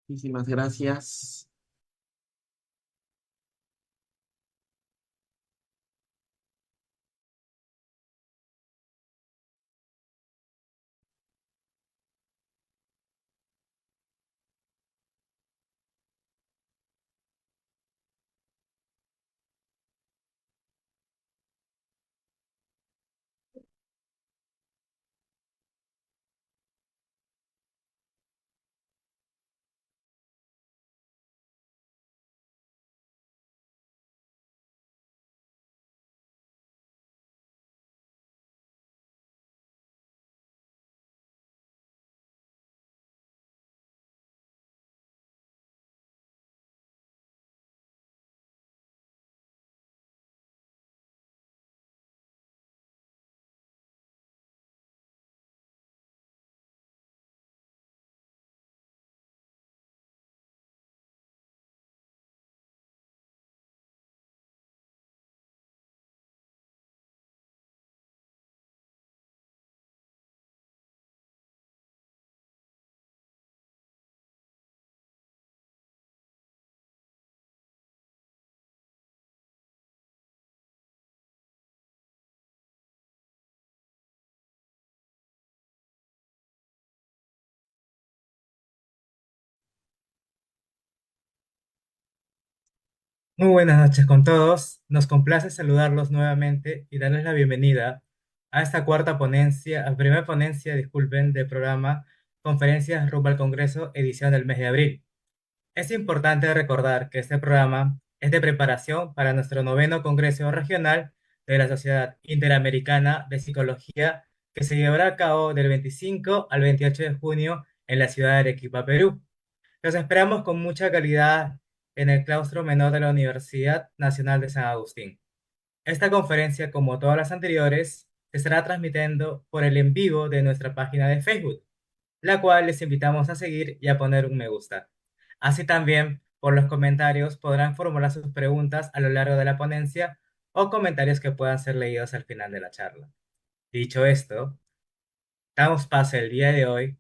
Muchísimas gracias. Muy buenas noches con todos. Nos complace saludarlos nuevamente y darles la bienvenida a esta cuarta ponencia, a primera ponencia, disculpen, del programa Conferencias rumbo al Congreso, edición del mes de abril. Es importante recordar que este programa es de preparación para nuestro noveno Congreso Regional de la Sociedad Interamericana de Psicología, que se llevará a cabo del 25 al 28 de junio en la ciudad de Arequipa, Perú. Los esperamos con mucha calidad en el claustro menor de la Universidad Nacional de San Agustín. Esta conferencia, como todas las anteriores, se estará transmitiendo por el en vivo de nuestra página de Facebook, la cual les invitamos a seguir y a poner un me gusta. Así también, por los comentarios podrán formular sus preguntas a lo largo de la ponencia o comentarios que puedan ser leídos al final de la charla. Dicho esto, damos paso el día de hoy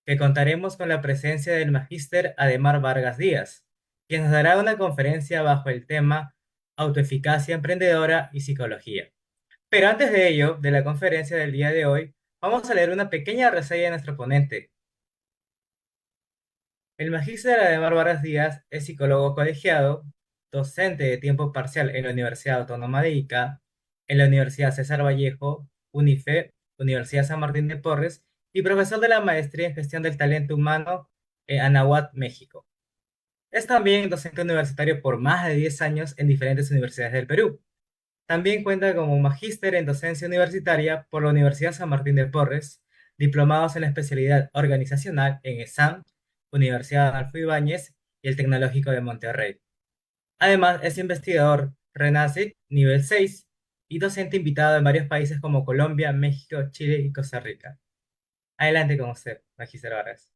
que contaremos con la presencia del magíster Ademar Vargas Díaz, quien nos dará una conferencia bajo el tema Autoeficacia emprendedora y psicología. Pero antes de ello, de la conferencia del día de hoy, vamos a leer una pequeña reseña de nuestro ponente. El magíster Ademar Vargas Díaz es psicólogo colegiado, docente de tiempo parcial en la Universidad Autónoma de Ica, en la Universidad César Vallejo, UNIFE, Universidad San Martín de Porres, y profesor de la Maestría en Gestión del Talento Humano en Anahuac, México. Es también docente universitario por más de 10 años en diferentes universidades del Perú. También cuenta como magíster en docencia universitaria por la Universidad San Martín de Porres, diplomados en la especialidad organizacional en ESAM, Universidad Adolfo Ibáñez y el Tecnológico de Monterrey. Además, es investigador RENACE nivel 6 y docente invitado en varios países como Colombia, México, Chile y Costa Rica. Adelante con usted, magíster Vargas.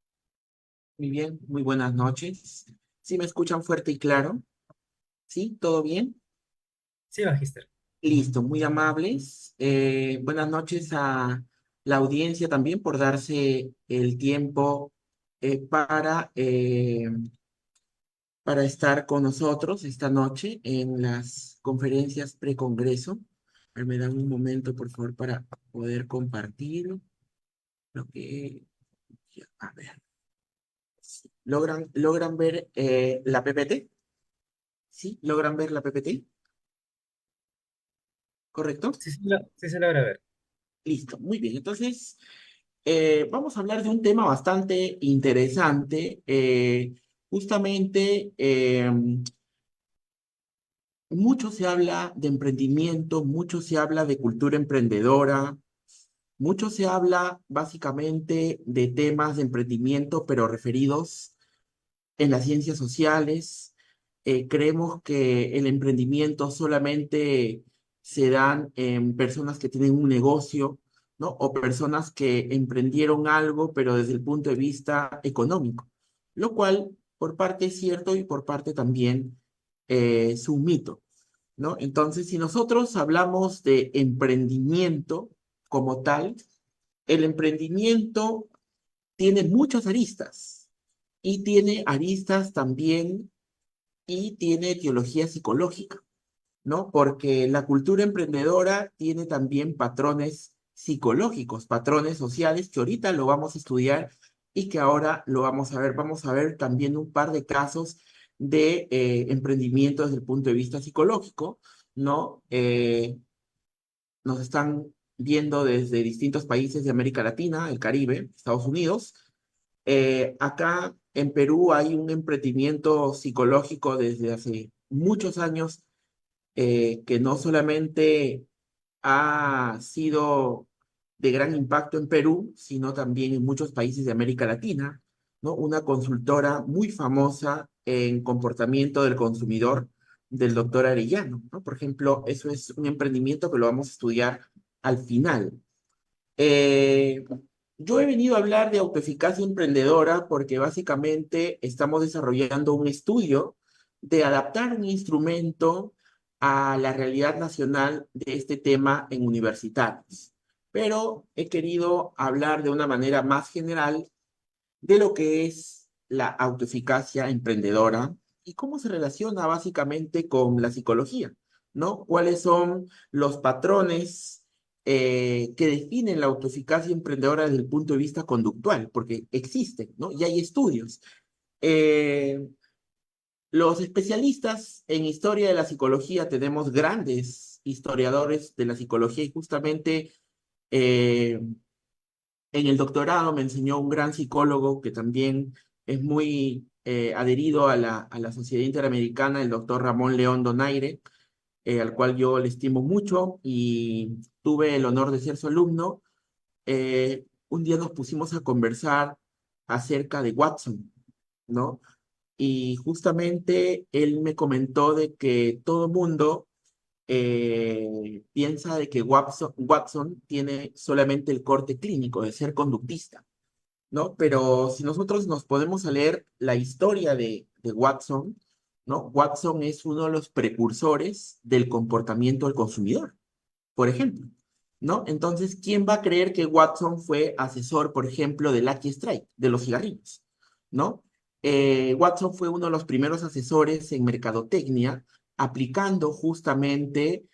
Muy bien, muy buenas noches. ¿Sí me escuchan fuerte y claro? ¿Sí? ¿Todo bien? Sí, magíster. Listo, muy amables. Buenas noches a la audiencia también por darse el tiempo para estar con nosotros esta noche en las conferencias precongreso. A ver, me dan un momento, por favor, para poder compartir lo que... A ver, ¿logran ver la PPT? ¿Sí? ¿Logran ver la PPT? ¿Correcto? Sí se logra ver. Listo, muy bien. Entonces, vamos a hablar de un tema bastante interesante. Justamente, mucho se habla de emprendimiento, mucho se habla de cultura emprendedora, mucho se habla básicamente de temas de emprendimiento, pero referidos en las ciencias sociales. Creemos que el emprendimiento solamente se dan en personas que tienen un negocio ¿no? O personas que emprendieron algo, pero desde el punto de vista económico, lo cual por parte es cierto y por parte también es un mito, ¿no? Entonces, si nosotros hablamos de emprendimiento como tal, el emprendimiento tiene muchas aristas y tiene aristas también y tiene etiología psicológica, ¿no? Porque la cultura emprendedora tiene también patrones psicológicos, patrones sociales, que ahorita lo vamos a estudiar y que ahora lo vamos a ver. Vamos a ver también un par de casos de emprendimiento desde el punto de vista psicológico, ¿no? Nos están viendo desde distintos países de América Latina, el Caribe, Estados Unidos. Acá en Perú hay un emprendimiento psicológico desde hace muchos años que no solamente ha sido de gran impacto en Perú, sino también en muchos países de América Latina, ¿no? Una consultora muy famosa en comportamiento del consumidor del doctor Arellano, ¿no? Por ejemplo, eso es un emprendimiento que lo vamos a estudiar al final. Eh, yo he venido a hablar de autoeficacia emprendedora porque básicamente estamos desarrollando un estudio de adaptar un instrumento a la realidad nacional de este tema en universitarios. Pero he querido hablar de una manera más general de lo que es la autoeficacia emprendedora y cómo se relaciona básicamente con la psicología, ¿no? ¿Cuáles son los patrones que definen la autoeficacia emprendedora desde el punto de vista conductual? Porque existen, ¿no? Y hay estudios. Eh, los especialistas en historia de la psicología, tenemos grandes historiadores de la psicología y justamente eh, en el doctorado me enseñó un gran psicólogo que también es muy adherido a la Sociedad Interamericana, el doctor Ramón León Donaire, al cual yo le estimo mucho y tuve el honor de ser su alumno. Un día nos pusimos a conversar acerca de Watson, ¿no? Y justamente él me comentó de que todo mundo piensa de que Watson tiene solamente el corte clínico de ser conductista, ¿no? Pero si nosotros nos podemos a leer la historia de Watson, ¿no? Watson es uno de los precursores del comportamiento del consumidor, por ejemplo, ¿no? Entonces, ¿quién va a creer que Watson fue asesor, por ejemplo, de Lucky Strike, de los cigarrillos, ¿no? Watson fue uno de los primeros asesores en mercadotecnia, aplicando justamente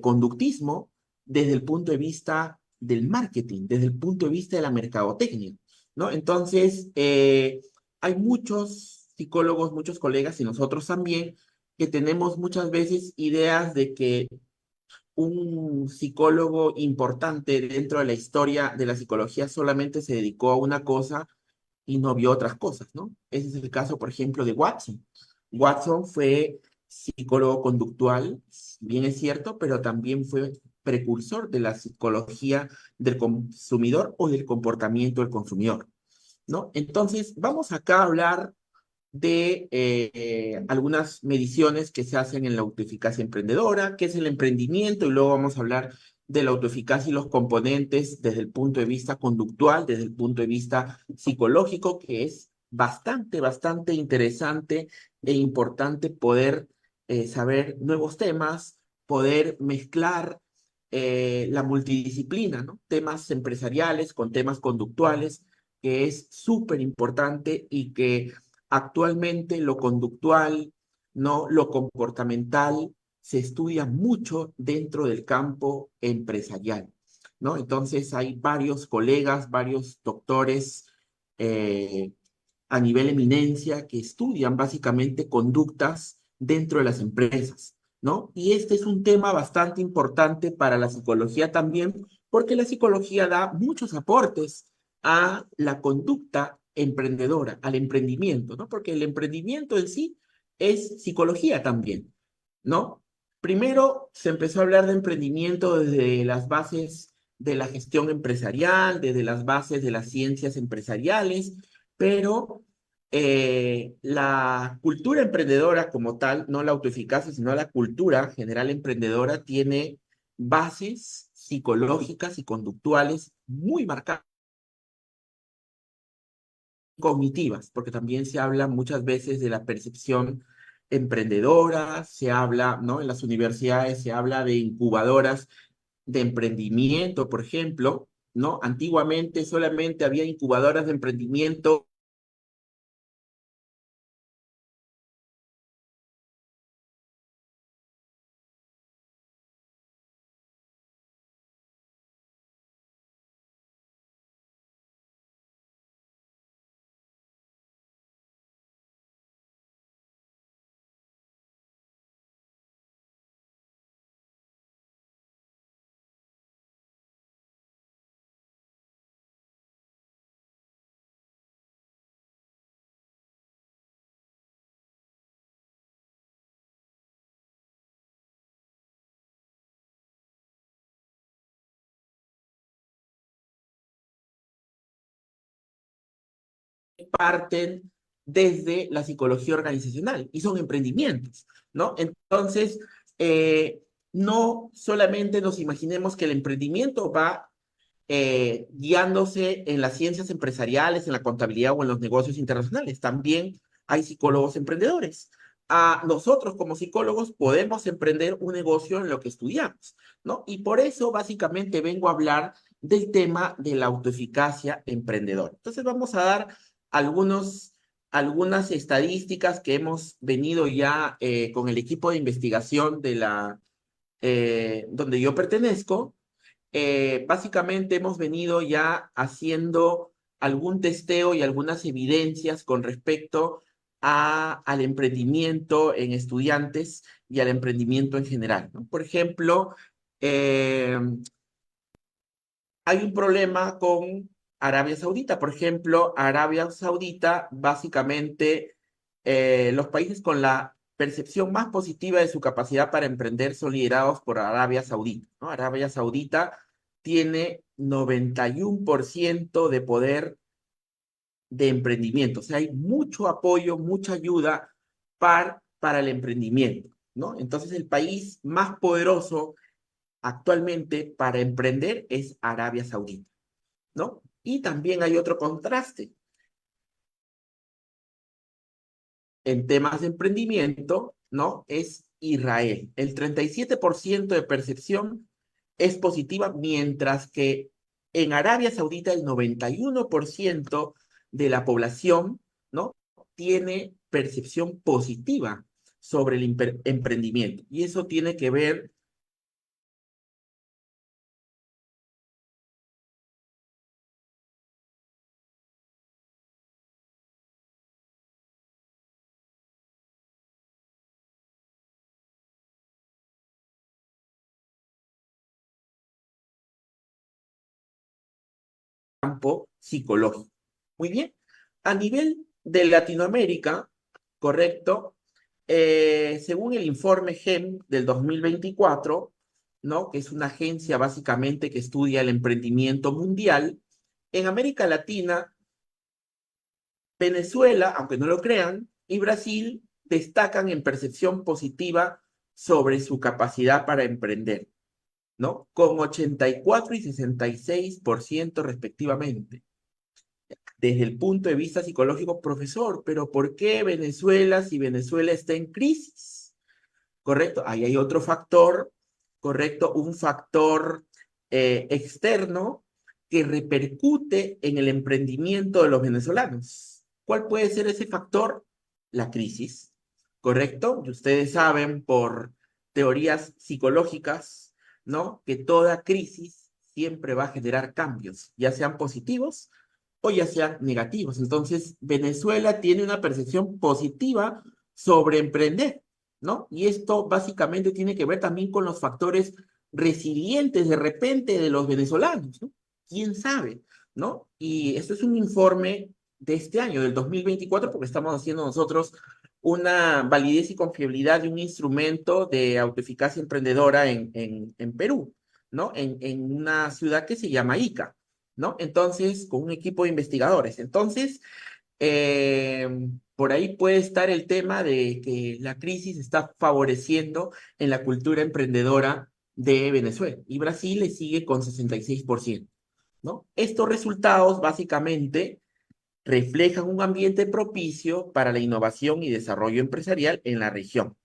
conductismo desde el punto de vista del marketing, desde el punto de vista de la mercadotecnia, ¿no? Entonces, hay muchos psicólogos, muchos colegas y nosotros también, que tenemos muchas veces ideas de que un psicólogo importante dentro de la historia de la psicología solamente se dedicó a una cosa y no vio otras cosas, ¿no? Ese es el caso, por ejemplo, de Watson. Watson fue psicólogo conductual, si bien es cierto, pero también fue precursor de la psicología del consumidor o del comportamiento del consumidor, ¿no? Entonces, vamos acá a hablar de algunas mediciones que se hacen en la autoeficacia emprendedora, qué es el emprendimiento, y luego vamos a hablar de la autoeficacia y los componentes desde el punto de vista conductual, desde el punto de vista psicológico, que es bastante interesante e importante poder saber nuevos temas, poder mezclar la multidisciplina, ¿no? Temas empresariales con temas conductuales, que es súper importante y que actualmente lo conductual, ¿no? Lo comportamental se estudia mucho dentro del campo empresarial, ¿no? Entonces hay varios colegas, varios doctores eh, a nivel eminencia que estudian básicamente conductas dentro de las empresas, ¿no? Y este es un tema bastante importante para la psicología también, porque la psicología da muchos aportes a la conducta emprendedora, al emprendimiento, ¿no? Porque el emprendimiento en sí es psicología también, ¿no? Primero se empezó a hablar de emprendimiento desde las bases de la gestión empresarial, desde las bases de las ciencias empresariales, pero la cultura emprendedora como tal, no la autoeficacia, sino la cultura general emprendedora, tiene bases psicológicas y conductuales muy marcadas, cognitivas, porque también se habla muchas veces de la percepción emprendedora, se habla, ¿no? En las universidades se habla de incubadoras de emprendimiento, por ejemplo, ¿no? Antiguamente solamente había incubadoras de emprendimiento, parten desde la psicología organizacional y son emprendimientos, ¿no? Entonces, no solamente nos imaginemos que el emprendimiento va guiándose en las ciencias empresariales, en la contabilidad o en los negocios internacionales. También hay psicólogos emprendedores. Nosotros como psicólogos podemos emprender un negocio en lo que estudiamos, ¿no? Y por eso básicamente vengo a hablar del tema de la autoeficacia emprendedora. Entonces vamos a dar algunas estadísticas que hemos venido ya con el equipo de investigación de donde yo pertenezco. Básicamente hemos venido ya haciendo algún testeo y algunas evidencias con respecto al emprendimiento en estudiantes y al emprendimiento en general, ¿no? Por ejemplo, eh, hay un problema con Arabia Saudita. Por ejemplo, Arabia Saudita, básicamente, los países con la percepción más positiva de su capacidad para emprender son liderados por Arabia Saudita, ¿no? Arabia Saudita tiene 91% de poder de emprendimiento. O sea, hay mucho apoyo, mucha ayuda para el emprendimiento, ¿no? Entonces, el país más poderoso actualmente para emprender es Arabia Saudita, ¿no? Y también hay otro contraste en temas de emprendimiento, ¿no? Es Israel. El 37% de percepción es positiva, mientras que en Arabia Saudita el 91% de la población, ¿no? Tiene percepción positiva sobre el emprendimiento. Y eso tiene que ver campo psicológico. Muy bien. A nivel de Latinoamérica, correcto, según el informe GEM del 2024, ¿no? Que es una agencia básicamente que estudia el emprendimiento mundial, en América Latina, Venezuela, aunque no lo crean, y Brasil destacan en percepción positiva sobre su capacidad para emprender, ¿no? Con 84 y 66% respectivamente. Desde el punto de vista psicológico, profesor, pero ¿por qué Venezuela si Venezuela está en crisis? ¿Correcto? Ahí hay otro factor, ¿correcto? Un factor externo que repercute en el emprendimiento de los venezolanos. ¿Cuál puede ser ese factor? La crisis, ¿correcto? Y ustedes saben por teorías psicológicas, ¿no? Que toda crisis siempre va a generar cambios, ya sean positivos o ya sean negativos. Entonces, Venezuela tiene una percepción positiva sobre emprender, ¿no? Y esto básicamente tiene que ver también con los factores resilientes de repente de los venezolanos, ¿no? ¿Quién sabe? ¿No? Y esto es un informe de este año, del 2024, porque estamos haciendo nosotros una validez y confiabilidad de un instrumento de autoeficacia emprendedora en Perú, ¿no? En una ciudad que se llama Ica, ¿no? Entonces, con un equipo de investigadores. Entonces, eh, por ahí puede estar el tema de que la crisis está favoreciendo en la cultura emprendedora de Venezuela y Brasil le sigue con 66%, ¿no? Estos resultados básicamente reflejan un ambiente propicio para la innovación y desarrollo empresarial en la región,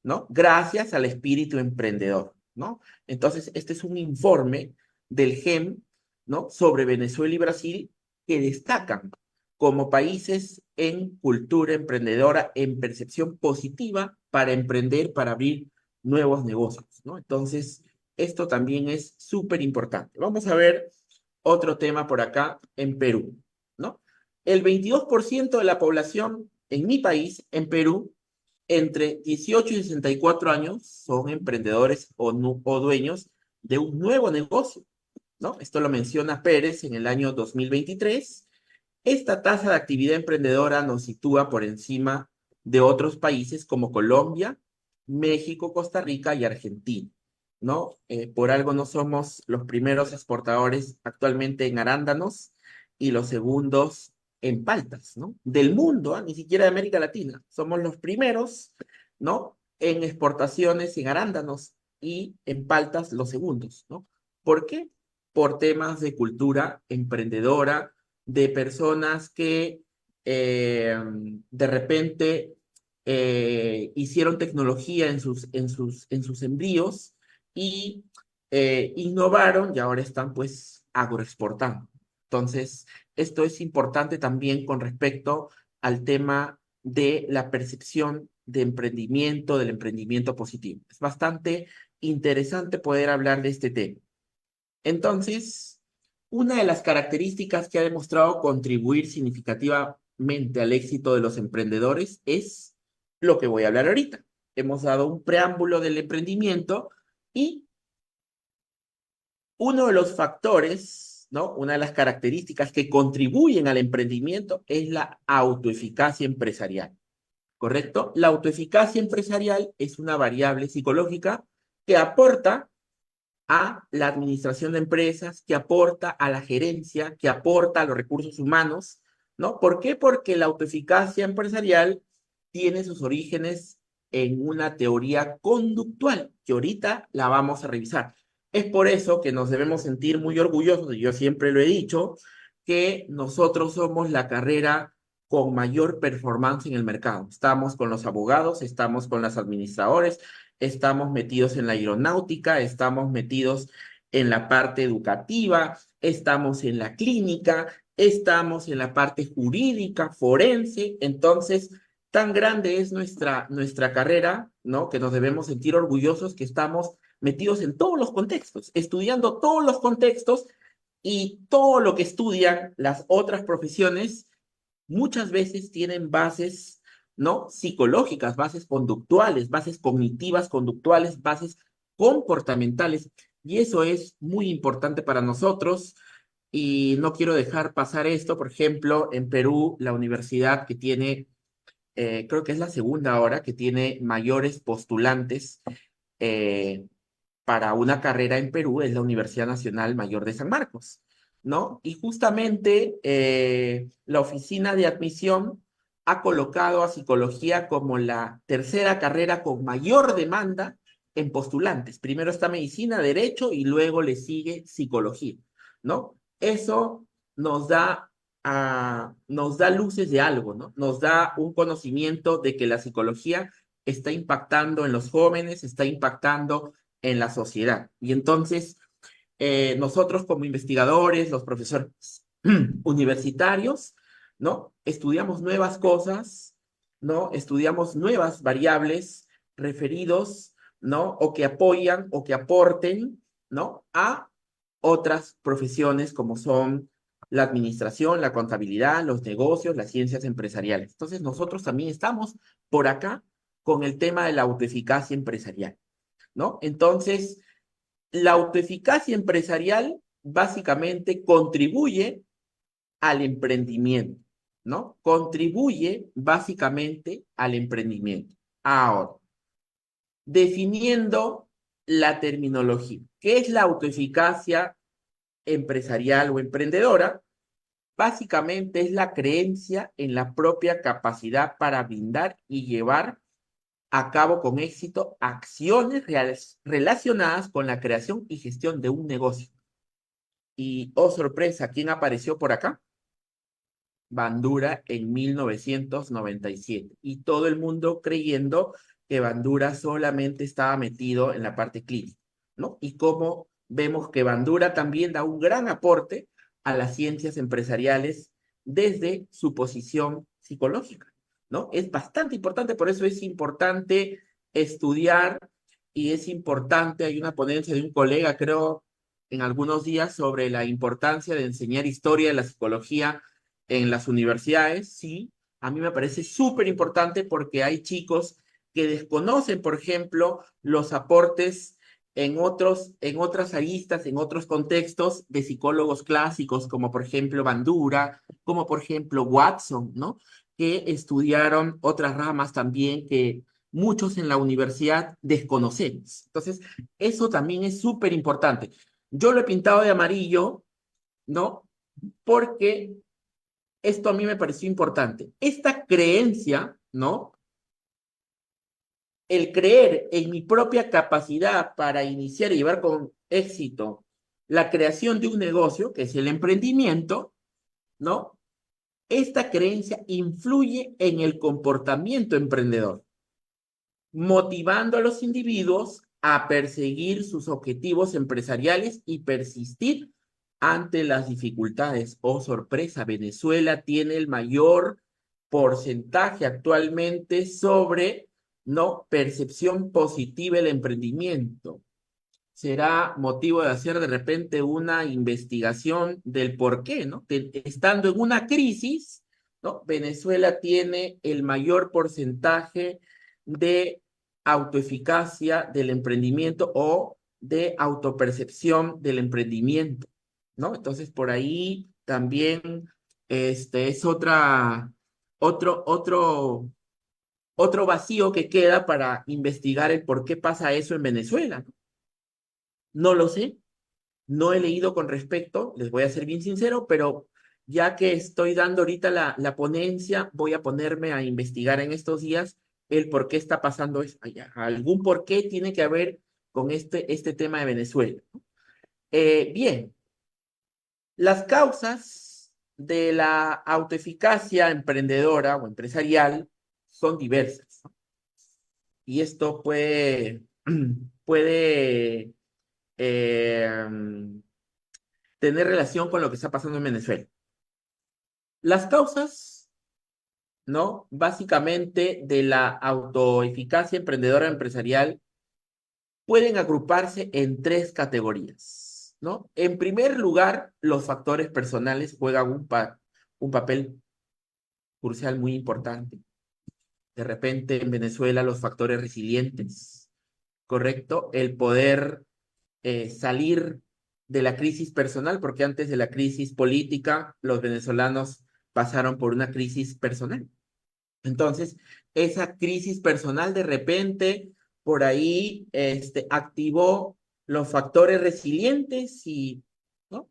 ¿no? Gracias al espíritu emprendedor, ¿no? Entonces, este es un informe del GEM, ¿no? Sobre Venezuela y Brasil que destacan como países en cultura emprendedora, en percepción positiva para emprender, para abrir nuevos negocios, ¿no? Entonces, esto también es súper importante. Vamos a ver otro tema por acá en Perú, ¿no? El 22% de la población en mi país, en Perú, entre 18 y 64 años son emprendedores o dueños de un nuevo negocio, ¿no? Esto lo menciona Pérez en el año 2023. Esta tasa de actividad emprendedora nos sitúa por encima de otros países como Colombia, México, Costa Rica y Argentina, ¿no? Por algo no somos los primeros exportadores actualmente en arándanos y los segundos en paltas, ¿no? Del mundo, ¿ah? Ni siquiera de América Latina. Somos los primeros, ¿no? En exportaciones en arándanos y en paltas los segundos, ¿no? ¿Por qué? Por temas de cultura emprendedora, de personas que de repente hicieron tecnología en sus envíos y innovaron y ahora están pues agroexportando. Entonces, esto es importante también con respecto al tema de la percepción de emprendimiento, del emprendimiento positivo. Es bastante interesante poder hablar de este tema. Entonces, una de las características que ha demostrado contribuir significativamente al éxito de los emprendedores es lo que voy a hablar ahorita. Hemos dado un preámbulo del emprendimiento y uno de los factores, ¿no? Una de las características que contribuyen al emprendimiento es la autoeficacia empresarial, ¿correcto? La autoeficacia empresarial es una variable psicológica que aporta a la administración de empresas, que aporta a la gerencia, que aporta a los recursos humanos, ¿no? ¿Por qué? Porque la autoeficacia empresarial tiene sus orígenes en una teoría conductual, que ahorita la vamos a revisar. Es por eso que nos debemos sentir muy orgullosos, y yo siempre lo he dicho, que nosotros somos la carrera con mayor performance en el mercado. Estamos con los abogados, estamos con los administradores, estamos metidos en la aeronáutica, estamos metidos en la parte educativa, estamos en la clínica, estamos en la parte jurídica, forense. Entonces, tan grande es nuestra carrera, ¿no? Que nos debemos sentir orgullosos que estamos metidos en todos los contextos, estudiando todos los contextos y todo lo que estudian las otras profesiones muchas veces tienen bases, ¿no? Psicológicas, bases conductuales, bases cognitivas conductuales, bases comportamentales. Y eso es muy importante para nosotros. Y no quiero dejar pasar esto. Por ejemplo, en Perú, la universidad que tiene, creo que es la segunda ahora, que tiene mayores postulantes eh, para una carrera en Perú es la Universidad Nacional Mayor de San Marcos, ¿no? Y justamente la oficina de admisión ha colocado a psicología como la tercera carrera con mayor demanda en postulantes. Primero está medicina, derecho y luego le sigue psicología, ¿no? Eso nos da luces de algo, ¿no? Nos da un conocimiento de que la psicología está impactando en los jóvenes, está impactando en la sociedad. Y entonces, nosotros como investigadores, los profesores universitarios, ¿no? Estudiamos nuevas cosas, ¿no? Estudiamos nuevas variables referidos, ¿no? O que apoyan o que aporten, ¿no? A otras profesiones como son la administración, la contabilidad, los negocios, las ciencias empresariales. Entonces, nosotros también estamos por acá con el tema de la autoeficacia empresarial, ¿no? Entonces, la autoeficacia empresarial básicamente contribuye al emprendimiento, ¿no? Contribuye básicamente al emprendimiento. Ahora, definiendo la terminología, ¿qué es la autoeficacia empresarial o emprendedora? Básicamente es la creencia en la propia capacidad para brindar y llevar a cabo con éxito acciones relacionadas con la creación y gestión de un negocio. Y, oh sorpresa, ¿quién apareció por acá? Bandura en 1997. Y todo el mundo creyendo que Bandura solamente estaba metido en la parte clínica, ¿no? Y como vemos que Bandura también da un gran aporte a las ciencias empresariales desde su posición psicológica, ¿no? Es bastante importante, por eso es importante estudiar y es importante, hay una ponencia de un colega, creo, en algunos días sobre la importancia de enseñar historia de la psicología en las universidades, sí, a mí me parece súper importante porque hay chicos que desconocen, por ejemplo, los aportes en otras aristas, en otros contextos de psicólogos clásicos, como por ejemplo Bandura, como por ejemplo Watson, ¿no? Que estudiaron otras ramas también que muchos en la universidad desconocemos. Entonces, eso también es súper importante. Yo lo he pintado de amarillo, ¿no? Porque esto a mí me pareció importante. Esta creencia, ¿no? El creer en mi propia capacidad para iniciar y llevar con éxito la creación de un negocio, que es el emprendimiento, ¿no? Esta creencia influye en el comportamiento emprendedor, motivando a los individuos a perseguir sus objetivos empresariales y persistir ante las dificultades. Oh, sorpresa, Venezuela tiene el mayor porcentaje actualmente sobre, ¿no?, percepción positiva del emprendimiento. Será motivo de hacer de repente una investigación del por qué, ¿no? Estando en una crisis, ¿no? Venezuela tiene el mayor porcentaje de autoeficacia del emprendimiento o de autopercepción del emprendimiento, ¿no? Entonces, por ahí también es otro vacío que queda para investigar el por qué pasa eso en Venezuela, ¿no? No lo sé, no he leído con respecto, les voy a ser bien sincero, pero ya que estoy dando ahorita la ponencia, voy a ponerme a investigar en estos días el por qué está pasando eso allá. Algún por qué tiene que haber con este tema de Venezuela. Bien, las causas de la autoeficacia emprendedora o empresarial son diversas, ¿no? Y esto puede eh, tener relación con lo que está pasando en Venezuela. Las causas, ¿no? Básicamente de la autoeficacia emprendedora empresarial pueden agruparse en tres categorías, ¿no? En primer lugar, los factores personales juegan un papel crucial muy importante. De repente en Venezuela los factores resilientes, ¿correcto? El poder salir de la crisis personal, porque antes de la crisis política, los venezolanos pasaron por una crisis personal. Entonces, esa crisis personal de repente por ahí activó los factores resilientes y, ¿no?,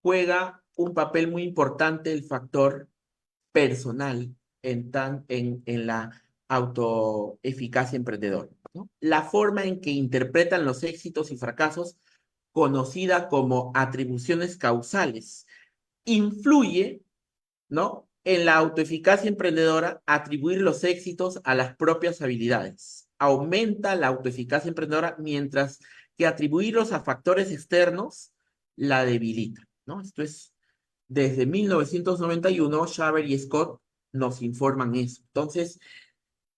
juega un papel muy importante el factor personal en la autoeficacia emprendedora, ¿no? La forma en que interpretan los éxitos y fracasos, conocida como atribuciones causales, influye, ¿no?, en la autoeficacia emprendedora, atribuir los éxitos a las propias habilidades. Aumenta la autoeficacia emprendedora, mientras que atribuirlos a factores externos la debilita, ¿no? Esto es desde 1991, Shaver y Scott nos informan eso. Entonces,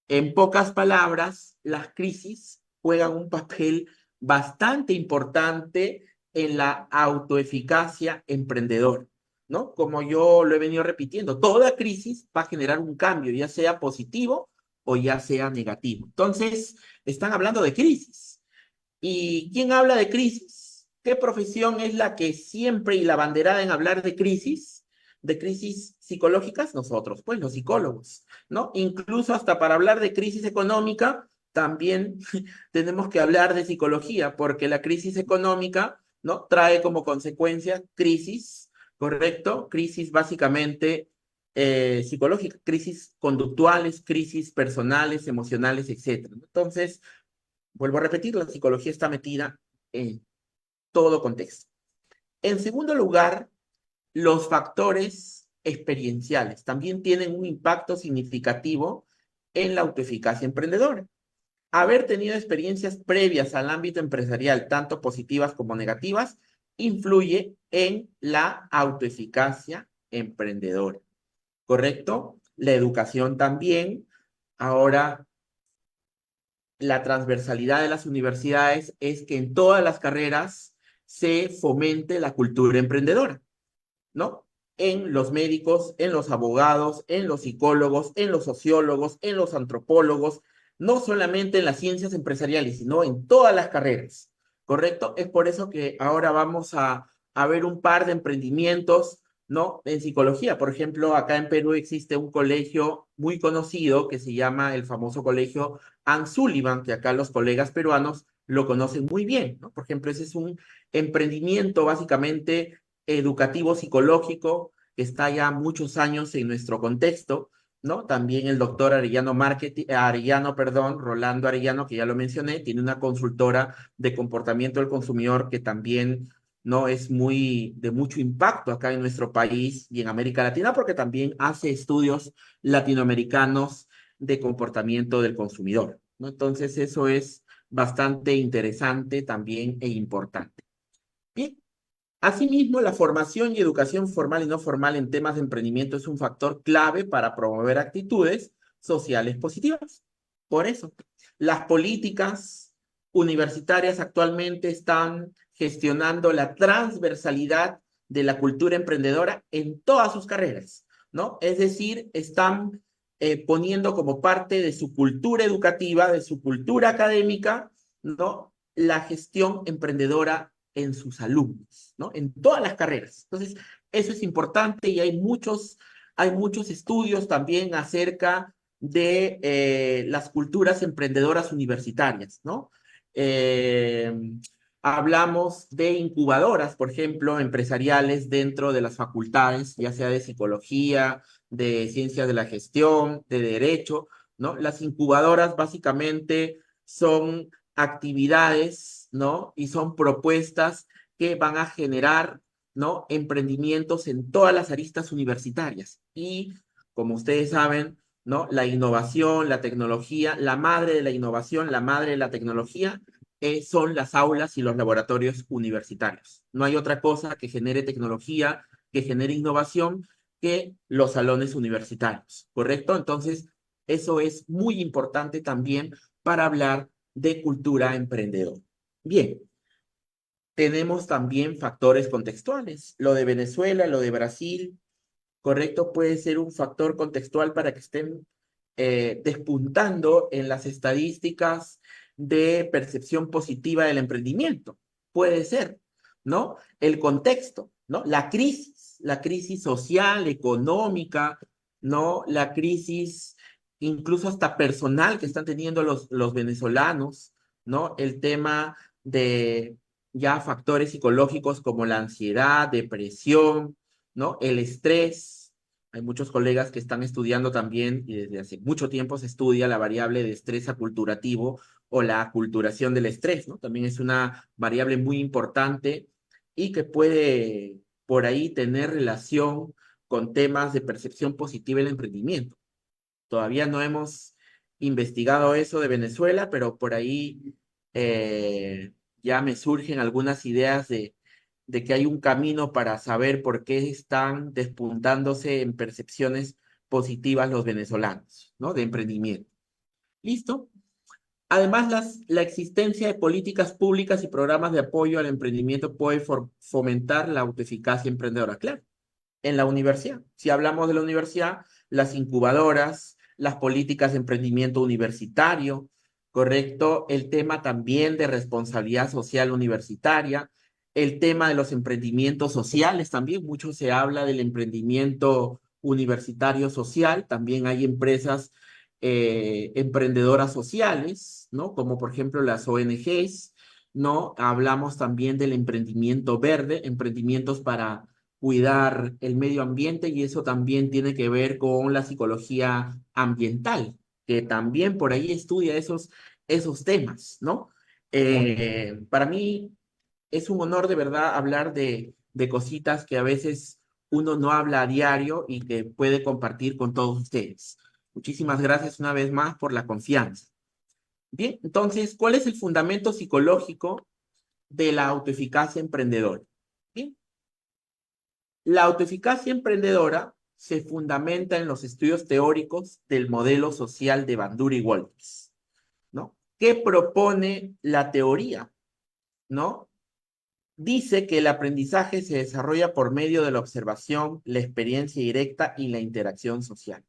en pocas palabras, las crisis juegan un papel bastante importante en la autoeficacia emprendedora, ¿no? Como yo lo he venido repitiendo, toda crisis va a generar un cambio, ya sea positivo o ya sea negativo. Entonces, están hablando de crisis. ¿Y quién habla de crisis? ¿Qué profesión es la que siempre y la banderada en hablar de crisis? ¿De crisis psicológicas? Nosotros, pues los psicólogos, ¿no? Incluso hasta para hablar de crisis económica, también tenemos que hablar de psicología, porque la crisis económica, ¿no?, trae como consecuencia crisis, ¿correcto? Crisis básicamente psicológicas, crisis conductuales, crisis personales, emocionales, etcétera. Entonces, vuelvo a repetir, la psicología está metida en todo contexto. En segundo lugar, los factores experienciales también tienen un impacto significativo en la autoeficacia emprendedora. Haber tenido experiencias previas al ámbito empresarial, tanto positivas como negativas, influye en la autoeficacia emprendedora. ¿Correcto? La educación también. Ahora, la transversalidad de las universidades es que en todas las carreras se fomente la cultura emprendedora, ¿no? En los médicos, en los abogados, en los psicólogos, en los sociólogos, en los antropólogos, no solamente en las ciencias empresariales, sino en todas las carreras, ¿correcto? Es por eso que ahora vamos a ver un par de emprendimientos, ¿no? En psicología. Por ejemplo, acá en Perú existe un colegio muy conocido que se llama el famoso colegio Anne Sullivan, que acá los colegas peruanos lo conocen muy bien, ¿no? Por ejemplo, ese es un emprendimiento básicamente educativo psicológico que está ya muchos años en nuestro contexto, ¿no? También el doctor Arellano, perdón, Rolando Arellano, que ya lo mencioné, tiene una consultora de comportamiento del consumidor que también, ¿no? Es muy de mucho impacto acá en nuestro país y en América Latina porque también hace estudios latinoamericanos de comportamiento del consumidor, ¿no? Entonces eso es bastante interesante también e importante. Bien, asimismo, la formación y educación formal y no formal en temas de emprendimiento es un factor clave para promover actitudes sociales positivas. Por eso, las políticas universitarias actualmente están gestionando la transversalidad de la cultura emprendedora en todas sus carreras, ¿no? Es decir, están poniendo como parte de su cultura educativa, de su cultura académica, ¿no? La gestión emprendedora en sus alumnos, ¿no? En todas las carreras. Entonces, eso es importante y hay muchos estudios también acerca de las culturas emprendedoras universitarias, ¿no? Eh, Hablamos de incubadoras, por ejemplo, empresariales dentro de las facultades, ya sea de psicología, de ciencias de la gestión, de derecho, ¿no? Las incubadoras básicamente son actividades, ¿no? Y son propuestas que van a generar, ¿no? Emprendimientos en todas las aristas universitarias. Y como ustedes saben, ¿no? La innovación, la tecnología, la madre de la innovación, la madre de la tecnología, son las aulas y los laboratorios universitarios. No hay otra cosa que genere tecnología, que genere innovación, que los salones universitarios, ¿correcto? Entonces, eso es muy importante también para hablar de cultura emprendedora. Bien, tenemos también factores contextuales. Lo de Venezuela, lo de Brasil, ¿correcto? Puede ser un factor contextual para que estén despuntando en las estadísticas de percepción positiva del emprendimiento. Puede ser, ¿no? El contexto, ¿no? La crisis social, económica, ¿no? La crisis incluso hasta personal que están teniendo los venezolanos, ¿no? El tema de ya factores psicológicos como la ansiedad, depresión, ¿no? El estrés. Hay muchos colegas que están estudiando también, y desde hace mucho tiempo se estudia la variable de estrés aculturativo o la aculturación del estrés, ¿no? También es una variable muy importante y que puede por ahí tener relación con temas de percepción positiva del emprendimiento. Todavía no hemos investigado eso de Venezuela, pero por ahí ya me surgen algunas ideas de que hay un camino para saber por qué están despuntándose en percepciones positivas los venezolanos, ¿no? De emprendimiento. ¿Listo? Además, la existencia de políticas públicas y programas de apoyo al emprendimiento puede fomentar la autoeficacia emprendedora. Claro, en la universidad. Si hablamos de la universidad, las incubadoras, las políticas de emprendimiento universitario, ¿correcto? El tema también de responsabilidad social universitaria, el tema de los emprendimientos sociales también, mucho se habla del emprendimiento universitario social, también hay empresas emprendedoras sociales, ¿no? Como por ejemplo las ONGs, ¿no? Hablamos también del emprendimiento verde, emprendimientos para cuidar el medio ambiente y eso también tiene que ver con la psicología ambiental, que también por ahí estudia esos temas, ¿no? Para mí es un honor de verdad hablar de cositas que a veces uno no habla a diario y que puede compartir con todos ustedes. Muchísimas gracias una vez más por la confianza. Bien, entonces, ¿cuál es el fundamento psicológico de la autoeficacia emprendedora? Bien, la autoeficacia emprendedora se fundamenta en los estudios teóricos del modelo social de Bandura y Walters, ¿no? ¿Qué propone la teoría? ¿No? Dice que el aprendizaje se desarrolla por medio de la observación, la experiencia directa y la interacción social.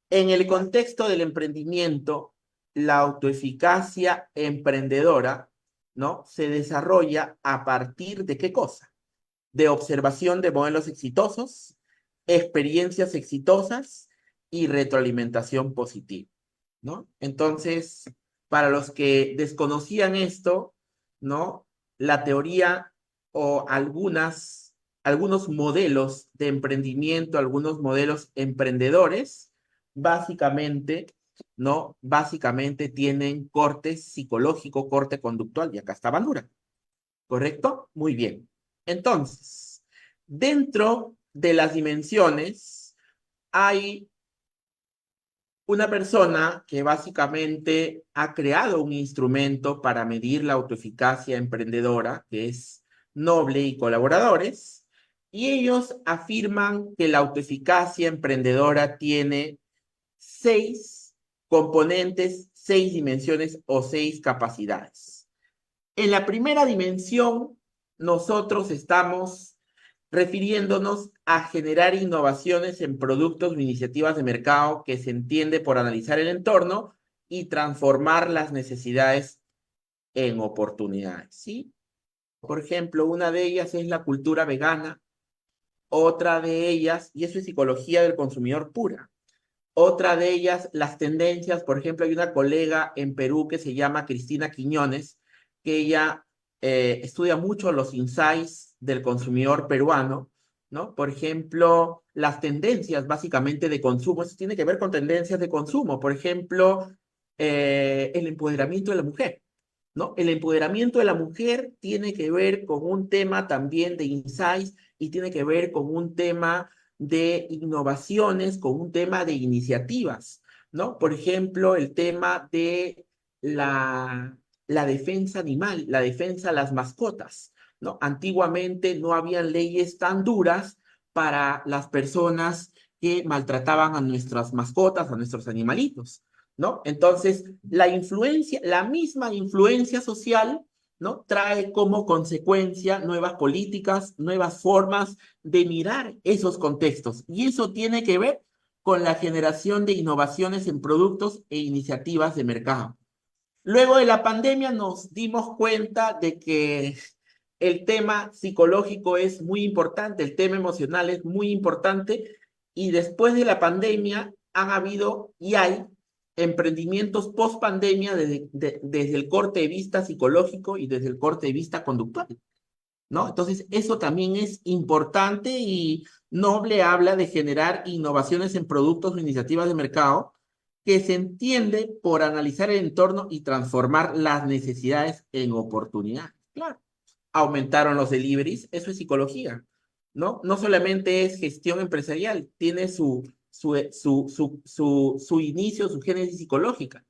En el contexto del emprendimiento, la autoeficacia emprendedora, ¿no? Se desarrolla a partir de ¿qué cosa? De observación de modelos exitosos, experiencias exitosas y retroalimentación positiva, ¿no? Entonces, para los que desconocían esto, ¿no? La teoría o algunos modelos de emprendimiento, algunos modelos emprendedores, básicamente, ¿no? Básicamente tienen corte psicológico, corte conductual, y acá está Bandura, ¿correcto? Muy bien. Entonces, dentro de las dimensiones hay una persona que básicamente ha creado un instrumento para medir la autoeficacia emprendedora, que es Noble y colaboradores, y ellos afirman que la autoeficacia emprendedora tiene 6 componentes, 6 dimensiones o 6 capacidades. En la primera dimensión, nosotros estamos refiriéndonos a generar innovaciones en productos o iniciativas de mercado que se entiende por analizar el entorno y transformar las necesidades en oportunidades, ¿sí? Por ejemplo, una de ellas es la cultura vegana, otra de ellas, y eso es psicología del consumidor pura. Otra de ellas, las tendencias. Por ejemplo, hay una colega en Perú que se llama Cristina Quiñones, que ella estudia mucho los insights del consumidor peruano, ¿no? Por ejemplo, las tendencias básicamente de consumo, eso tiene que ver con tendencias de consumo. Por ejemplo, el empoderamiento de la mujer, ¿no? El empoderamiento de la mujer tiene que ver con un tema también de insights y tiene que ver con un tema de innovaciones, con un tema de iniciativas, ¿no? Por ejemplo, el tema de la defensa animal, la defensa de las mascotas, ¿no? Antiguamente no habían leyes tan duras para las personas que maltrataban a nuestras mascotas, a nuestros animalitos, ¿no? Entonces, la misma influencia social, ¿no? Trae como consecuencia nuevas políticas, nuevas formas de mirar esos contextos. Y eso tiene que ver con la generación de innovaciones en productos e iniciativas de mercado. Luego de la pandemia nos dimos cuenta de que el tema psicológico es muy importante, el tema emocional es muy importante, y después de la pandemia han habido y hay emprendimientos post pandemia desde el corte de vista psicológico y desde el corte de vista conductual, ¿no? Entonces, eso también es importante y Noble habla de generar innovaciones en productos o iniciativas de mercado que se entiende por analizar el entorno y transformar las necesidades en oportunidades. Claro, aumentaron los deliveries, eso es psicología, ¿no? No solamente es gestión empresarial, tiene su inicio, su génesis psicológica,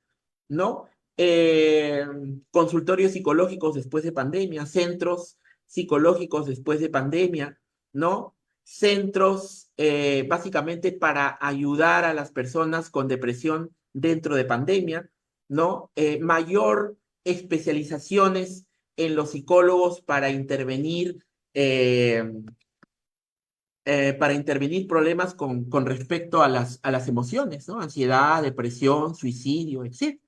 ¿no? Eh, Consultorios psicológicos después de pandemia, centros psicológicos después de pandemia, ¿no? Centros básicamente para ayudar a las personas con depresión dentro de pandemia, ¿no? Mayor especializaciones en los psicólogos para intervenir problemas con respecto a las emociones, ¿no? Ansiedad, depresión, suicidio, etc.,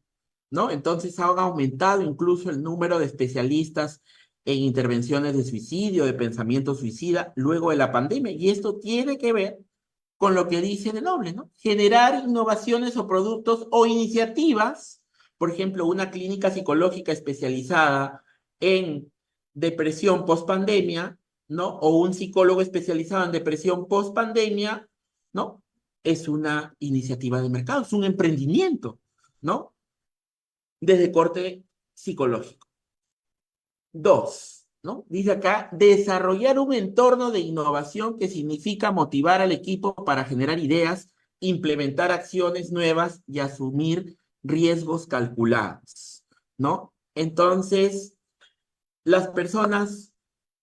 ¿no? Entonces han aumentado incluso el número de especialistas en intervenciones de suicidio, de pensamiento suicida, luego de la pandemia. Y esto tiene que ver con lo que dice de Noble, ¿no? Generar innovaciones o productos o iniciativas, por ejemplo, una clínica psicológica especializada en depresión post pandemia, ¿no? O un psicólogo especializado en depresión post pandemia, ¿no? Es una iniciativa de mercado, es un emprendimiento, ¿no? Desde corte psicológico. Dos, ¿no? Dice acá, desarrollar un entorno de innovación que significa motivar al equipo para generar ideas, implementar acciones nuevas y asumir riesgos calculados, ¿no? Entonces, las personas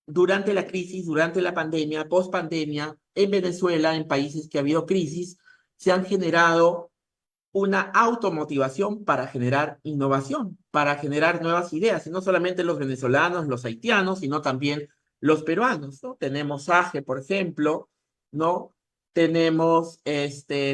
durante la crisis, durante la pandemia, post pandemia, en Venezuela, en países que ha habido crisis, se han generado una automotivación para generar innovación, para generar nuevas ideas, y no solamente los venezolanos, los haitianos, sino también los peruanos, ¿no? Tenemos Aje, por ejemplo, ¿no? Tenemos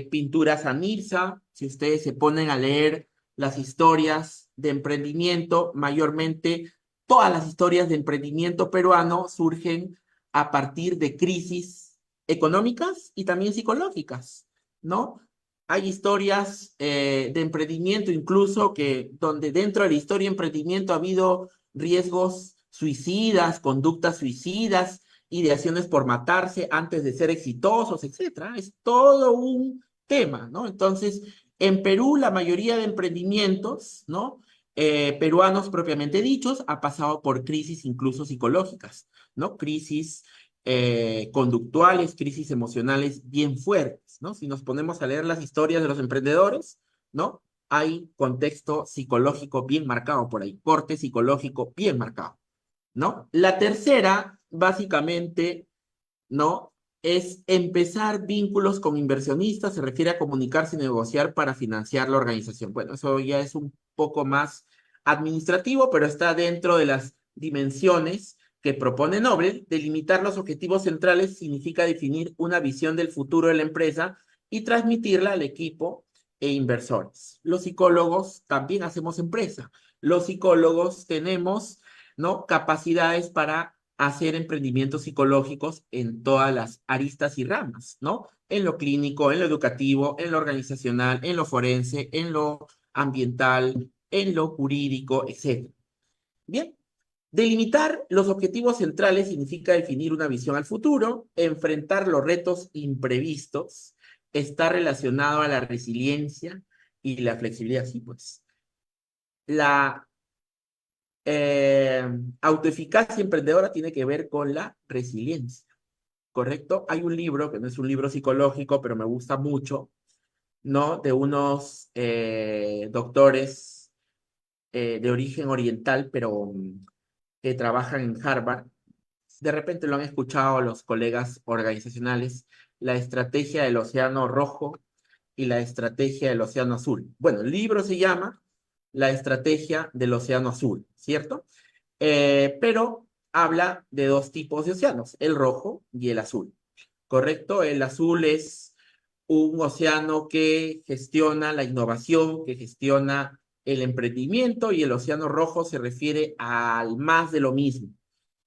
Pinturas Anirsa, si ustedes se ponen a leer las historias de emprendimiento, mayormente todas las historias de emprendimiento peruano surgen a partir de crisis económicas y también psicológicas, ¿no? Hay historias de emprendimiento incluso que donde dentro de la historia de emprendimiento ha habido riesgos suicidas, conductas suicidas, ideaciones por matarse antes de ser exitosos, etcétera. Es todo un tema, ¿no? Entonces, en Perú la mayoría de emprendimientos, ¿no? Peruanos propiamente dichos, ha pasado por crisis incluso psicológicas, ¿no? Crisis conductuales, crisis emocionales bien fuertes, ¿no? Si nos ponemos a leer las historias de los emprendedores, ¿no? Hay contexto psicológico bien marcado por ahí, corte psicológico bien marcado, ¿no? La tercera, básicamente, ¿no? Es empezar vínculos con inversionistas, se refiere a comunicarse y negociar para financiar la organización. Bueno, eso ya es un poco más administrativo, pero está dentro de las dimensiones que propone Noble. Delimitar los objetivos centrales significa definir una visión del futuro de la empresa y transmitirla al equipo e inversores. Los psicólogos también hacemos empresa. Los psicólogos tenemos, ¿no? Capacidades para hacer emprendimientos psicológicos en todas las aristas y ramas, ¿no? En lo clínico, en lo educativo, en lo organizacional, en lo forense, en lo ambiental, en lo jurídico, etc. Bien, delimitar los objetivos centrales significa definir una visión al futuro, enfrentar los retos imprevistos, está relacionado a la resiliencia y la flexibilidad. Sí, pues. La eh, autoeficacia emprendedora tiene que ver con la resiliencia, ¿correcto? Hay un libro, que no es un libro psicológico, pero me gusta mucho, ¿no? De unos doctores de origen oriental, pero que trabajan en Harvard. De repente lo han escuchado los colegas organizacionales, la estrategia del océano rojo y la estrategia del océano azul. Bueno, el libro se llama La estrategia del océano azul, ¿cierto? Pero habla de dos tipos de océanos, el rojo y el azul, ¿correcto? El azul es un océano que gestiona la innovación, que gestiona el emprendimiento, y el océano rojo se refiere al más de lo mismo,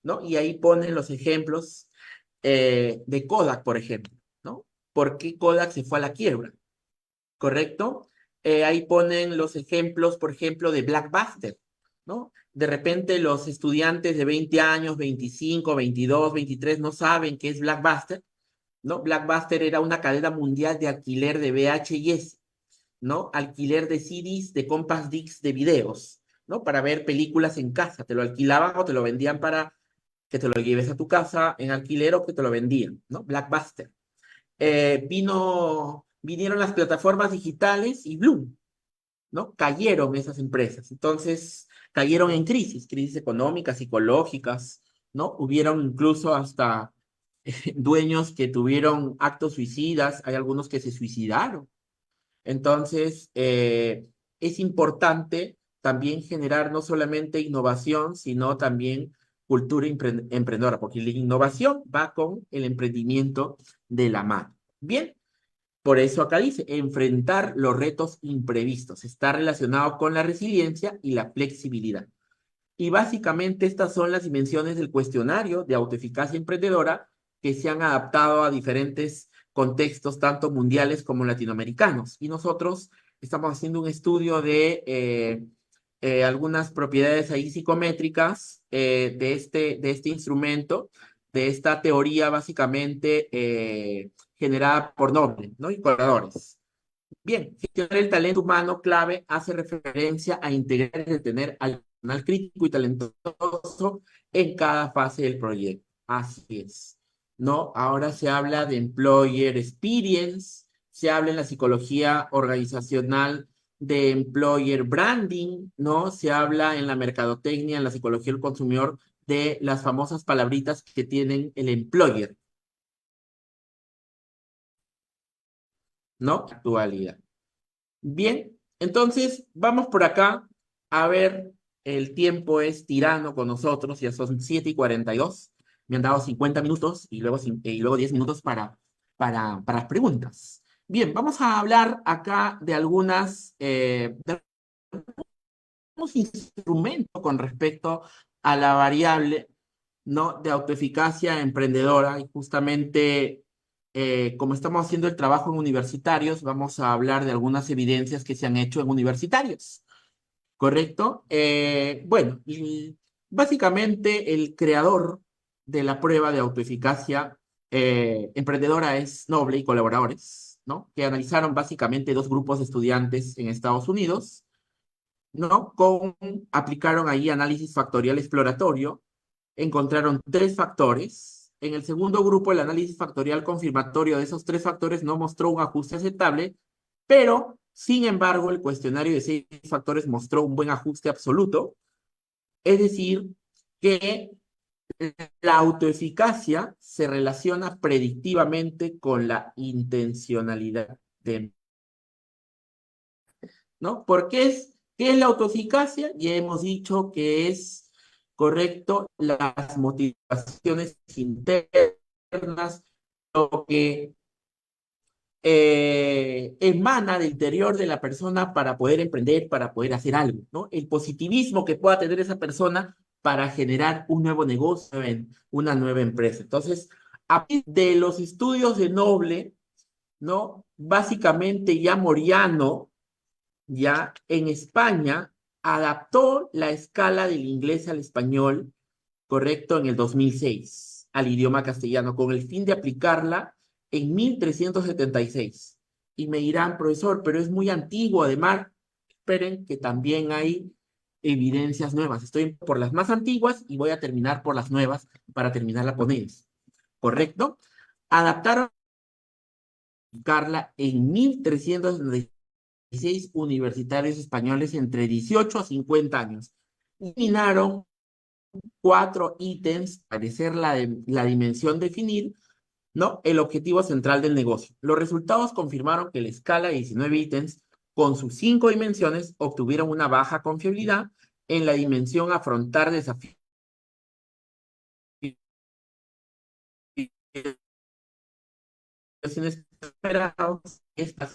¿no? Y ahí ponen los ejemplos de Kodak, por ejemplo, ¿no? ¿Por qué Kodak se fue a la quiebra? ¿Correcto? Ahí ponen los ejemplos, por ejemplo, de Blackbuster, ¿no? De repente los estudiantes de 20 años, 25, 22, 23 no saben qué es Blackbuster, ¿no? Blackbuster era una cadena mundial de alquiler de VHS, ¿no? Alquiler de CDs, de compact discs de videos, ¿no? Para ver películas en casa. Te lo alquilaban o te lo vendían para que te lo lleves a tu casa en alquiler o que te lo vendían, ¿no? Blackbuster. Vinieron las plataformas digitales y Bloom, ¿no? Cayeron esas empresas. Entonces, cayeron en crisis, crisis económicas, psicológicas, ¿no? Hubieron incluso hasta dueños que tuvieron actos suicidas, hay algunos que se suicidaron. Entonces, es importante también generar no solamente innovación, sino también cultura emprendedora, porque la innovación va con el emprendimiento de la mano. Bien, por eso acá dice, enfrentar los retos imprevistos. Está relacionado con la resiliencia y la flexibilidad. Y básicamente estas son las dimensiones del cuestionario de autoeficacia emprendedora que se han adaptado a diferentes contextos, tanto mundiales como latinoamericanos. Y nosotros estamos haciendo un estudio de algunas propiedades ahí psicométricas de este instrumento de esta teoría básicamente generada por Noble, ¿no? Y colaboradores. Bien, gestionar el talento humano clave hace referencia a integrar y retener al personal crítico y talentoso en cada fase del proyecto. Así es. ¿No? Ahora se habla de employer experience, se habla en la psicología organizacional de employer branding, ¿no? Se habla en la mercadotecnia, en la psicología del consumidor, de las famosas palabritas que tienen el employer, ¿no? Actualidad. Bien, entonces vamos por acá a ver, el tiempo es tirano con nosotros, ya son 7:42. Me han dado 50 minutos y luego 10 minutos para las preguntas. Bien, vamos a hablar acá de de algunos instrumentos con respecto a la variable, ¿no? De autoeficacia emprendedora y justamente como estamos haciendo el trabajo en universitarios, vamos a hablar de algunas evidencias que se han hecho en universitarios, ¿correcto? Bueno, y básicamente el creador de la prueba de autoeficacia emprendedora es Noble y colaboradores, ¿no? Que analizaron básicamente dos grupos de estudiantes en Estados Unidos, ¿no? Aplicaron ahí análisis factorial exploratorio, encontraron tres factores. En el segundo grupo, el análisis factorial confirmatorio de esos tres factores no mostró un ajuste aceptable, pero, sin embargo, el cuestionario de seis factores mostró un buen ajuste absoluto, es decir, que la autoeficacia se relaciona predictivamente con la intencionalidad de, ¿no? ¿Qué es la autoeficacia? Ya hemos dicho que es correcto las motivaciones internas, lo que emana del interior de la persona para poder emprender, para poder hacer algo, ¿no? El positivismo que pueda tener esa persona para generar un nuevo negocio, en una nueva empresa. Entonces, a partir de los estudios de Noble, ¿no? Básicamente ya Moriano ya en España adaptó la escala del inglés al español, correcto, en el 2006 al idioma castellano, con el fin de aplicarla en 1376. Y me dirán, profesor, pero es muy antiguo, además, esperen que también hay evidencias nuevas. Estoy por las más antiguas y voy a terminar por las nuevas para terminar la ponencia, ¿correcto? Adaptaron Carla en 1376 universitarios españoles entre 18 a 50 años. Eliminaron cuatro ítems, parecer la dimensión definir, ¿no? El objetivo central del negocio. Los resultados confirmaron que la escala de 19 ítems, con sus cinco dimensiones, obtuvieron una baja confiabilidad en la dimensión afrontar desafíos esperados. Esta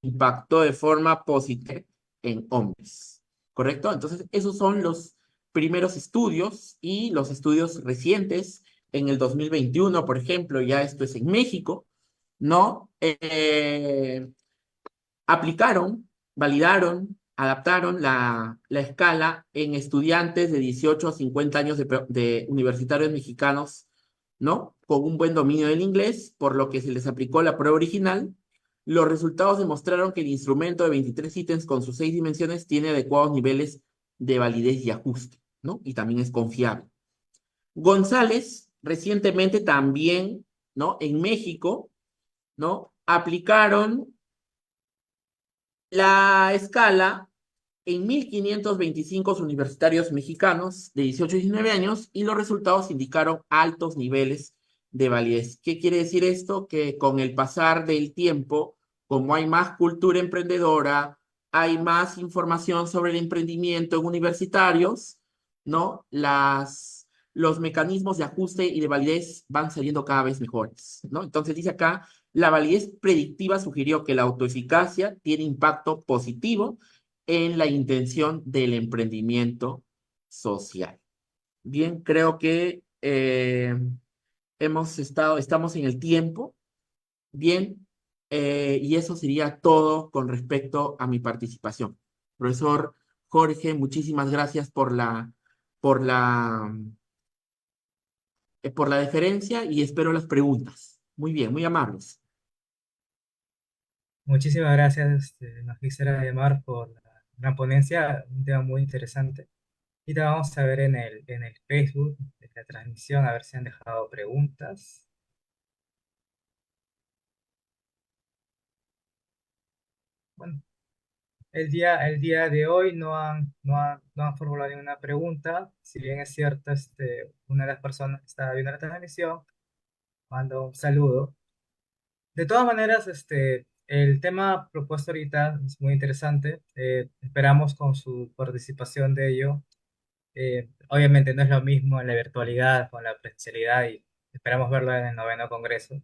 impactó de forma positiva en hombres, ¿correcto? Entonces, esos son los primeros estudios y los estudios recientes en el 2021, por ejemplo, ya esto es en México, ¿no? Aplicaron, validaron, adaptaron la escala en estudiantes de 18 a 50 años de universitarios mexicanos, ¿no? Con un buen dominio del inglés, por lo que se les aplicó la prueba original. Los resultados demostraron que el instrumento de 23 ítems con sus 6 dimensiones tiene adecuados niveles de validez y ajuste, ¿no? Y también es confiable. González, recientemente también, ¿no? En México, ¿no? Aplicaron la escala en 1525 universitarios mexicanos de 18 y 19 años y los resultados indicaron altos niveles de validez. ¿Qué quiere decir esto? Que con el pasar del tiempo, como hay más cultura emprendedora, hay más información sobre el emprendimiento en universitarios, ¿no? Los mecanismos de ajuste y de validez van saliendo cada vez mejores, ¿no? Entonces dice acá, la validez predictiva sugirió que la autoeficacia tiene impacto positivo en la intención del emprendimiento social. Bien, creo que estamos en el tiempo. Bien, y eso sería todo con respecto a mi participación. Profesor Jorge, muchísimas gracias por por la deferencia y espero las preguntas. Muy bien, muy amables. Muchísimas gracias, Magíster Ademar, por la gran ponencia, un tema muy interesante. Y te vamos a ver en el Facebook de la transmisión, a ver si han dejado preguntas. Bueno, el día de hoy no han formulado ninguna pregunta. Si bien es cierto, una de las personas que estaba viendo la transmisión mando un saludo. De todas maneras, el tema propuesto ahorita es muy interesante. Esperamos con su participación de ello. Obviamente no es lo mismo en la virtualidad con la presencialidad y esperamos verlo en el noveno congreso.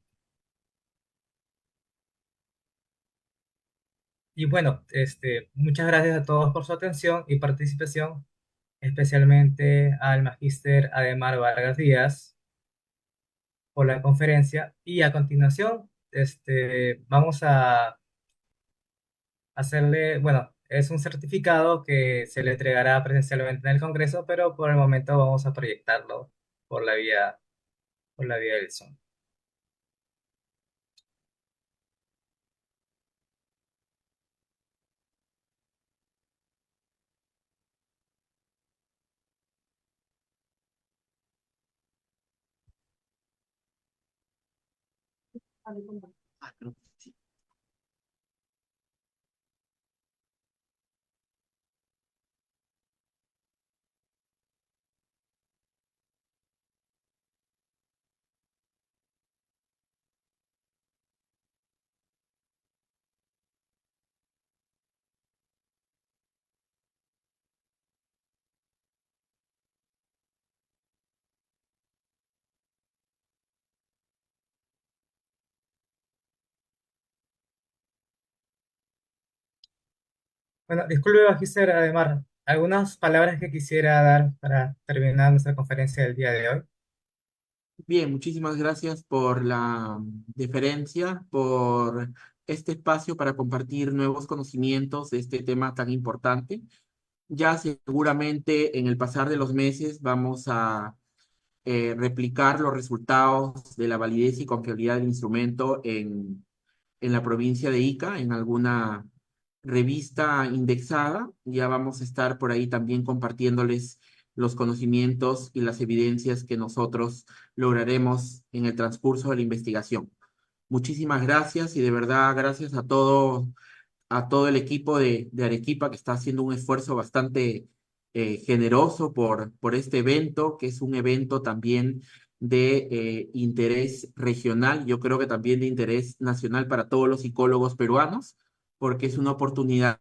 Y bueno, muchas gracias a todos por su atención y participación, especialmente al magíster Ademar Vargas Díaz por la conferencia. Y a continuación, vamos a hacerle, bueno, es un certificado que se le entregará presencialmente en el Congreso, pero por el momento vamos a proyectarlo por por la vía del Zoom. Ah, creo que sí. Bueno, disculpe, Magister, además, algunas palabras que quisiera dar para terminar nuestra conferencia del día de hoy. Bien, muchísimas gracias por la deferencia, por este espacio para compartir nuevos conocimientos de este tema tan importante. Ya seguramente en el pasar de los meses vamos a replicar los resultados de la validez y confiabilidad del instrumento en la provincia de Ica, en alguna revista indexada. Ya vamos a estar por ahí también compartiéndoles los conocimientos y las evidencias que nosotros lograremos en el transcurso de la investigación. Muchísimas gracias y de verdad gracias a todo el equipo de Arequipa que está haciendo un esfuerzo bastante generoso por este evento, que es un evento también de interés regional, yo creo que también de interés nacional para todos los psicólogos peruanos, porque es una oportunidad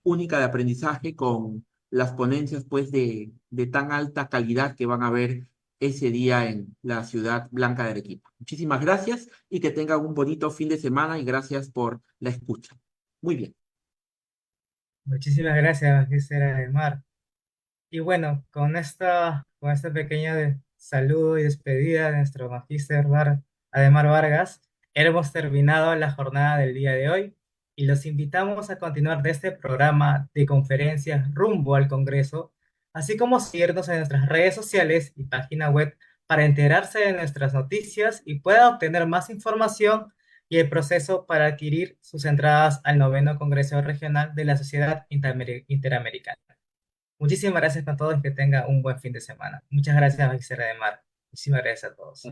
única de aprendizaje con las ponencias pues de tan alta calidad que van a ver ese día en la ciudad blanca de Arequipa. Muchísimas gracias y que tengan un bonito fin de semana y gracias por la escucha. Muy bien. Muchísimas gracias, Magister Ademar. Y bueno, con esta pequeña saludo y despedida de nuestro Ademar Vargas, hemos terminado la jornada del día de hoy y los invitamos a continuar de este programa de conferencias rumbo al Congreso, así como seguirnos en nuestras redes sociales y página web para enterarse de nuestras noticias y pueda obtener más información y el proceso para adquirir sus entradas al noveno Congreso Regional de la Sociedad Interamericana. Muchísimas gracias a todos y que tenga un buen fin de semana. Muchas gracias, Magister de Mar. Muchísimas gracias a todos.